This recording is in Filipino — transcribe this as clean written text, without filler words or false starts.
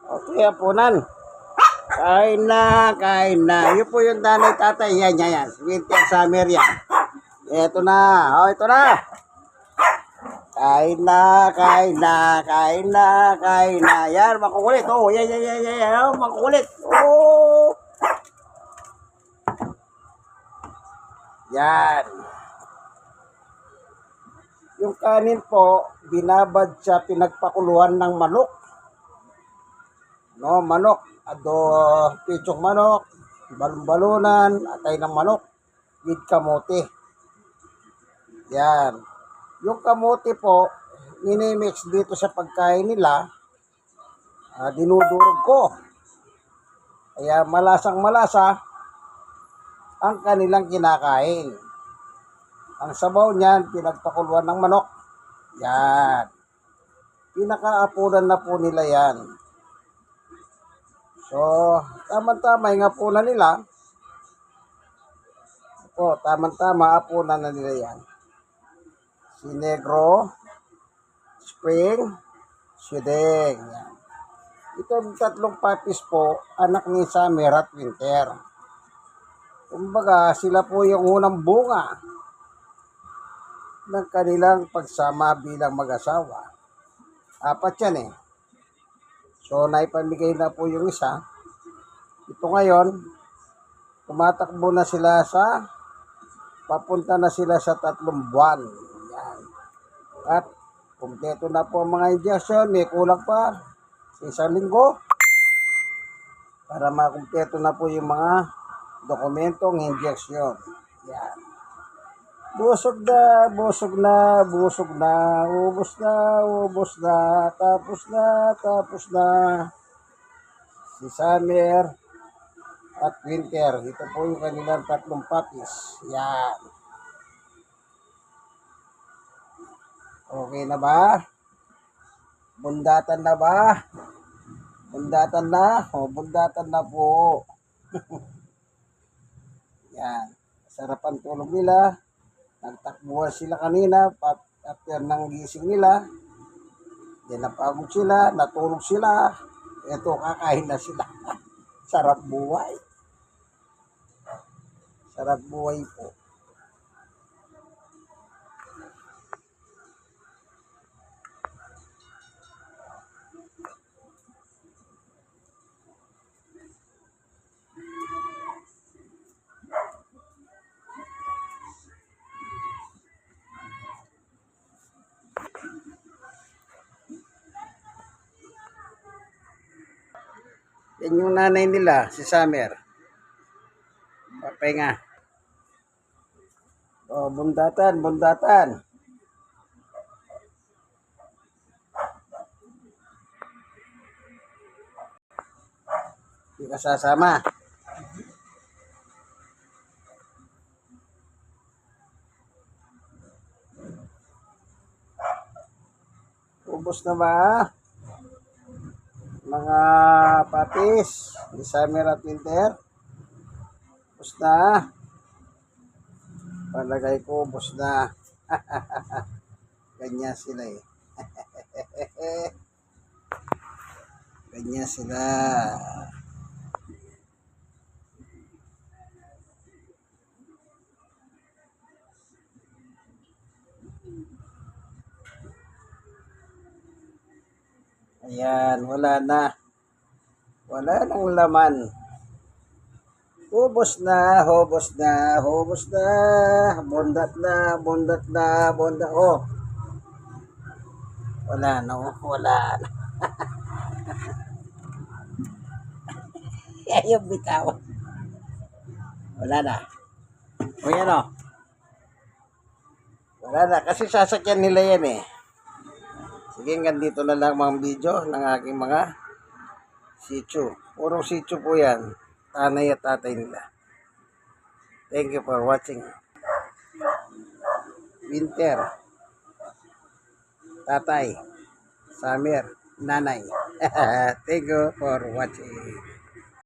Okay, apunan. Kain na, kain na. Yun po yung nanay tatay. Yan. Winter summer yan. Ito na. Ito na. Kain na, kain na, kain na, kain na. Yan, makukulit. Yan. Makukulit. Yan. Yung kanin po, binabad sa pinagpakuluan ng manok. No, manok. Pichong manok, balon-balunan, atay ng manok, with kamote. Yan. Yung kamote po, minimix dito sa pagkain nila, dinudurog ko. Kaya malasang malasa ang kanilang kinakain. Ang sabaw niyan, pinagpakuluan ng manok. Yan. Pinakaapunan na po nila yan. So, tama-tama yung apunan nila. Tama-tama apunan na nila yan. Si Negro, Spring, Shudeng. Yan. Itong tatlong puppies po, anak ni Summer at Winter. Kumbaga, sila po yung unang bunga ng kanilang pagsama bilang mag-asawa. 4 yan eh. So, naipamigay na po yung isa. Ito ngayon, tumatakbo na sila papunta na sila sa 3 buwan. Yan. At, kumpleto na po ang mga injection. May kulang pa sa 1 linggo para makumpleto na po yung mga dokumentong injection. Yan. Busog na, ubos na, tapos na. Si Summer at Winter. Ito po yung kanilang 3 puppies. Yan. Okay na ba? Bundatan na ba? Bundatan na? Bundatan na po. Yan. Sarapan tulog nila. Nagtakbuhan sila kanina, after ng gising nila, then napagod sila, natulog sila, eto kakain na sila. Sarap buhay. Sarap buhay po. Yan yung nanay nila, si Summer. Papahinga. Bundatan. Hindi ka sasama. Ubos na ba? Mga puppies, ni Summer at Winter. Ubos na. Palagay ko, ubos na. Ganyan sila eh. Ganyan sila. Ayan, wala na. Wala nang laman. Hubos na. Bondat na. Oh. Wala na. Ayaw bitaw. Wala na. O yan o. Wala na. Kasi sasakyan nila yan eh. Sige, hanggang dito na lang mga video ng aking mga Shih Tzu. Puro Shih Tzu po yan. Tanay at tatay nila. Thank you for watching. Winter. Tatay. Summer. Nanay. Thank you for watching.